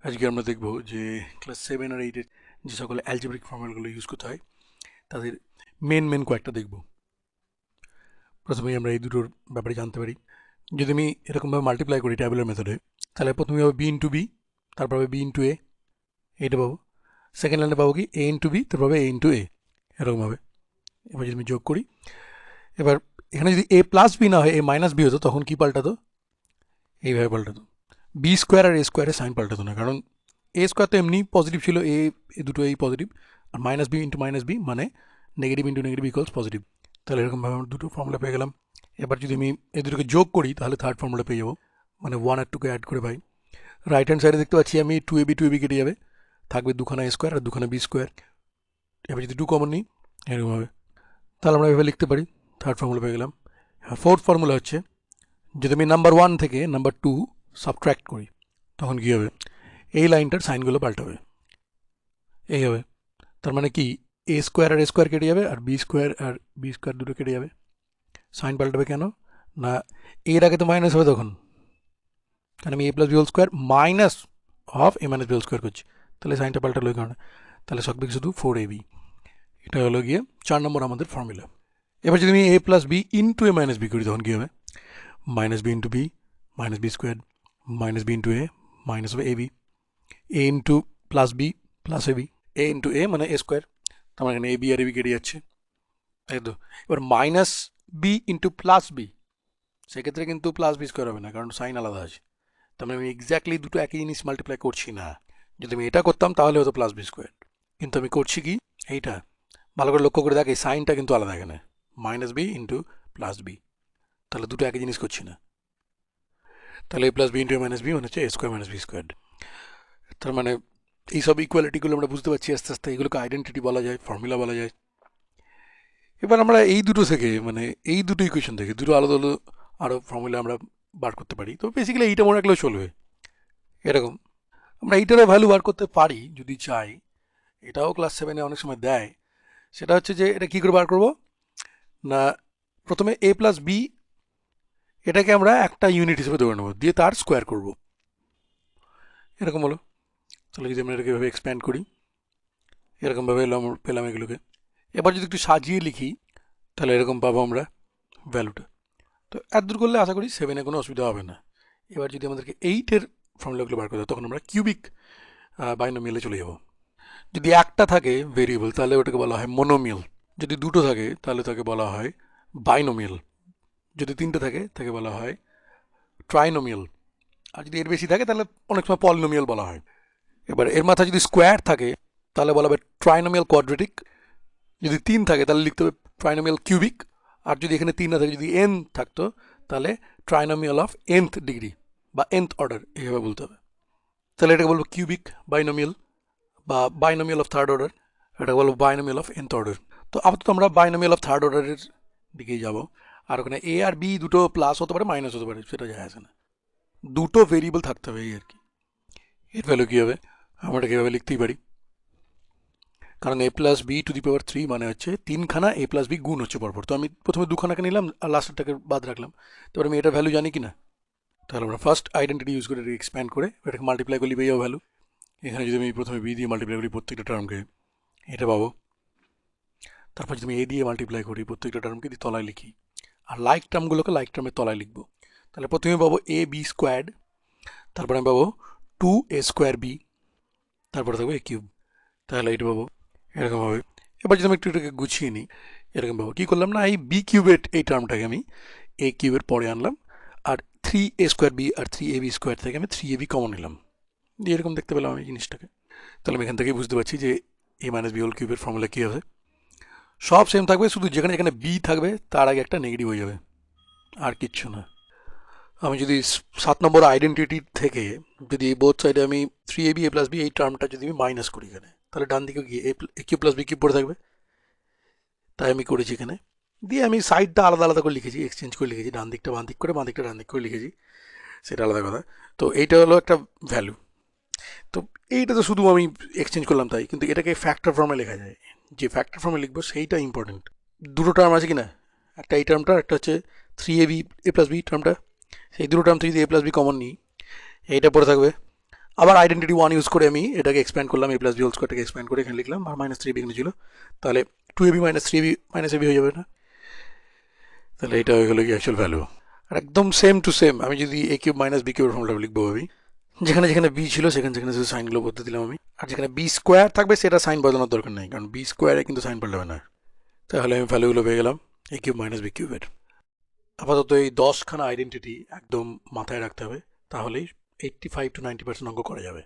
আজকে আমরা দেখব যে ক্লাস 7 আর 8 এর যে সকল অ্যালজেব্রিক ফর্মুলাগুলো ইউজ করতে হয় তাদের মেন কয়েকটা দেখব। প্রথমেই আমরা এই দুটোর ব্যাপারে জানতে পারি। যদি আমি এরকমভাবে মাল্টিপ্লাই করি ট্যাবুলার মেথডে, তাহলে প্রথমে পাবো বি ইন্টু বি, তারপর পাবে বি ইন্টু এ, এইটা পাবো। সেকেন্ড লাইনে পাবো কি এ ইন্টু বি, তারপর পাবে এ ইন্টু এ, এরকমভাবে। এবার যদি আমি যোগ করি, এবার এখানে যদি এ প্লাস বি না হয় এ মাইনাস বি হতো, তখন কি পাল্টাতো? এইভাবে পাল্টাতো। বি স্কোয়ার আর এ স্কোয়ারের সাইন পাল্টাতো না, কারণ এ স্কোয়ার তো এমনি পজিটিভ ছিল, এ দুটো এই পজিটিভ, আর minus B into minus B মানে negative into negative equals positive. তাহলে এরকমভাবে আমরা দুটো ফর্মুলা পেয়ে গেলাম। এবার যদি আমি এই দুটোকে যোগ করি তাহলে থার্ড ফর্মুলা পেয়ে যাবো, মানে 1 আর 2কে অ্যাড করে পাই। রাইট হ্যান্ড সাইডে দেখতে পাচ্ছি আমি টু এ বি কেটে যাবে, থাকবে দুখানা এ স্কোয়ার আর দুখানা বি স্কোয়ার। এবার যদি 2 কমন নিই এরকমভাবে, তাহলে আমরা এভাবে লিখতে পারি। থার্ড ফর্মুলা পেয়ে গেলাম। ফোর্থ ফর্মুলা হচ্ছে, যদি আমি নাম্বার 1 থেকে নাম্বার 2 সাবট্র্যাক্ট করি তখন কী হবে? এই লাইনটার সাইনগুলো পাল্টাবে, এই হবে। তার মানে কি এ স্কোয়ার আর এ স্কোয়ার কেটে যাবে, আর বি স্কোয়ার দুটো কেটে যাবে। সাইন পাল্টাবে কেন না, এর আগে তো মাইনাস হবে তখন, কারণ আমি A plus B whole square minus of A minus B whole square করছি, তাহলে সাইনটা পাল্টালো ওই কারণে। তাহলে সব শুধু 4ab। এটা হলো গিয়ে 4 নম্বর আমাদের ফর্মুলা। এবার যদি আমি A plus B into A minus B করি তখন কী হবে? Minus B into B minus B square minus B into A minus হবে A B, A into plus B plus A B, A into A মানে A square, তার মানে এখানে A B R A B কেটে যাচ্ছে, তাই তো। এবার minus B into plus B, সেক্ষেত্রে কিন্তু প্লাস বি স্কোয়ার হবে না, কারণ সাইন আলাদা আছে। তার মানে আমি এক্স্যাক্টলি দুটো একই জিনিস মাল্টিপ্লাই করছি না। যদি আমি এটা করতাম তাহলে হতো প্লাস বি স্কোয়ার, কিন্তু আমি করছি কি এইটা। ভালো করে লক্ষ্য করে দেখ, এই সাইনটা কিন্তু আলাদা এখানে, minus B into plus B, তাহলে দুটো একই জিনিস করছি না। তাহলে A plus B into A minus B মানে হচ্ছে A square minus B square. তার মানে এইসব ইকুয়ালিটিগুলো আমরা বুঝতে পারছি আস্তে আস্তে, এগুলোকে আইডেন্টিটি বলা যায়, ফর্মুলা বলা যায়। এবার আমরা এই দুটো থেকে, মানে এই দুটো ইকুয়েশন থেকে দুটো আলাদা আলাদা আরও ফর্মুলা আমরা বার করতে পারি। তো বেসিক্যালি এইটা মনে রাখলেও চলবে। এরকম আমরা এইটারও ভ্যালু বার করতে পারি যদি চাই, এটাও ক্লাস 7-এ অনেক সময় দেয়। সেটা হচ্ছে যে এটা কী করে বার করবো না, প্রথমে এ প্লাস বি এটাকে আমরা একটা ইউনিট হিসেবে ধরে নেবো, দিয়ে তার স্কোয়ার করব, এরকম হলো। তাহলে যদি আমরা এটাকে এভাবে এক্সপ্যান্ড করি, এরকমভাবে পেলাম এগুলোকে। এবার যদি একটু সাজিয়ে লিখি তাহলে এরকম পাবো আমরা ভ্যালুটা। তো এত দূর করলে আশা করি 7-এ কোনো অসুবিধা হবে না। এবার যদি আমাদেরকে 8-এর ফর্মুলাগুলো বার করতে হয় তখন আমরা কিউবিক বাইনোমিয়ালে চলে যাব। যদি একটা থাকে ভেরিয়েবল তাহলে ওটাকে বলা হয় মোনোমিয়াল, যদি দুটো থাকে তাহলে তাকে বলা হয় বাইনোমিয়াল, যদি তিনটে থাকে তাকে বলা হয় ট্রাইনোমিয়াল, আর যদি এর বেশি থাকে তাহলে অনেক সময় পলিনোমিয়াল বলা হয়। এবার এর মাথায় যদি স্কোয়ার থাকে তাহলে বলা হবে ট্রাইনোমিয়াল কোয়াড্রেটিক, যদি 3 থাকে তাহলে লিখতে হবে ট্রাইনোমিয়াল কিউবিক, আর যদি এখানে 3 না থাকে, যদি n থাকতো তাহলে ট্রাইনোমিয়াল অফ nth ডিগ্রি বা nth অর্ডার, এইভাবে বলতে হবে। তাহলে এটাকে বলবো কিউবিক বাইনোমিয়াল বা বাইনোমিয়াল অফ থার্ড অর্ডার, এটাকে বলবো বাইনোমিয়াল অফ nth অর্ডার। তো আপাতত আমরা বাইনোমিয়াল অফ থার্ড অর্ডারের দিকেই যাব। আর ওখানে এ আর বি দুটো প্লাস হতে পারে মাইনাস হতে পারে, সেটা যায় আসে না, দুটো ভেরিয়েবল থাকতে হবে এই আর কি। এর ভ্যালু কী হবে আমরা এটাকে এভাবে লিখতেই পারি, কারণ এ প্লাস বি টু দি পাওয়ার 3 মানে হচ্ছে তিনখানা এ প্লাস বি গুণ হচ্ছে পরপর। তো আমি প্রথমে দুখানাকে নিলাম আর লাস্টেরটাকে বাদ রাখলাম, তারপরে আমি এটার ভ্যালু জানি কি না, তাহলে আমরা ফার্স্ট আইডেন্টিটি ইউজ করে এক্সপ্যান্ড করে এটাকে মাল্টিপ্লাই করলে পেয়ে যাবো ভ্যালু। এখানে যদি আমি প্রথমে বি দিয়ে মাল্টিপ্লাই করি প্রত্যেকটা টার্মকে, এটা পাবো। তারপর যদি আমি এ দিয়ে মাল্টিপ্লাই করি প্রত্যেকটা টার্মকে দিয়ে তলায় লিখি, আর লাইক টার্মগুলোকে লাইক টার্মের তলায় লিখবো। তাহলে প্রথমে পাবো এ বি স্কোয়ার্ড, তারপরে আমি পাবো 2a স্কোয়ার বি, তারপরে থাকবো এ কিউব, তাহলে এটা পাবো এরকম হবে। এবার যদি আমি একটু এটাকে গুছিয়ে নিই, এরকম পাবো। কী করলাম না, এই বি কিউবের এই টার্মটাকে আমি এ কিউবের পরে আনলাম, আর 3a স্কোয়ার বি আর 3ab স্কোয়ার থেকে আমি 3ab কমন নিলাম, দিয়ে এরকম দেখতে পেলাম আমি জিনিসটাকে। তাহলে আমি এখান থেকেই বুঝতে পারছি যে এ মাইনাস বি হোল কিউবের ফর্মুলা কী হবে। সব সেম থাকবে, শুধু যেখানে যেখানে বি থাকবে তার আগে একটা নেগেটিভ হয়ে যাবে, আর কিচ্ছু না। আমি যদি 7 নম্বর আইডেন্টিটি থেকে যদি বোথ সাইডে আমি 3ab a প্লাস বি এই টার্মটা যদি আমি মাইনাস করি এখানে, তাহলে ডান দিকে গিয়ে এ কিউব প্লাস বি কিউব পড়ে থাকবে, তাই আমি করেছি এখানে। দিয়ে আমি সাইডটা আলাদা আলাদা করে লিখেছি, এক্সচেঞ্জ করে লিখেছি, ডান দিকটা বাঁ দিক করে বাঁ দিকটা ডান দিক করে লিখেছি, সেটা আলাদা কথা। তো এইটা হলো একটা ভ্যালু। তো এইটা তো শুধু আমি এক্সচেঞ্জ করলাম তাই, কিন্তু এটাকে ফ্যাক্টর ফর্মে লেখা যায়, যে ফ্যাক্টর ফর্মে লিখবো সেইটা ইম্পর্টেন্ট। দুটো টার্ম আছে কি না, একটা এই টার্মটা, একটা হচ্ছে 3ab a প্লাস বি টার্মটা, সেই দুটো টার্ম থেকে যদি এ প্লাস বি কমন নিই এইটা পড়ে থাকবে, আবার আইডেন্টিটি ওয়ান ইউজ করে আমি এটাকে এক্সপ্যান্ড করলাম, এ প্লাস বি হোল স্কোয়ারটাকে এক্সপ্যান্ড করে এখানে লিখলাম, আর মাইনাস থ্রি বি এখানে ছিল, তাহলে two A B minus three B minus A B হয়ে যাবে না, তাহলে এটা হয়ে গেলো কি অ্যাকচুয়াল ভ্যালু। আর একদম সেম টু সেম আমি যদি এ কিউব মাইনাস বি কিউবের ফর্মুলা লিখবো আমি, যেখানে যেখানে বি ছিল সেখানে সেখানে শুধু সাইনগুলো বলতে দিলাম আমি, আর যেখানে বি স্কোয়ার থাকবে সেটা সাইন বদলানোর দরকার নেই, কারণ বি স্কোয়ারে কিন্তু সাইন পাল্টাবে না। তাহলে আমি ভ্যালুগুলো পেয়ে গেলাম এ কিউব মাইনাস বি কিউবের। আপাতত এই 10খানা আইডেন্টিটি একদম মাথায় রাখতে হবে, তাহলেই 85 to 90% অঙ্ক করা যাবে।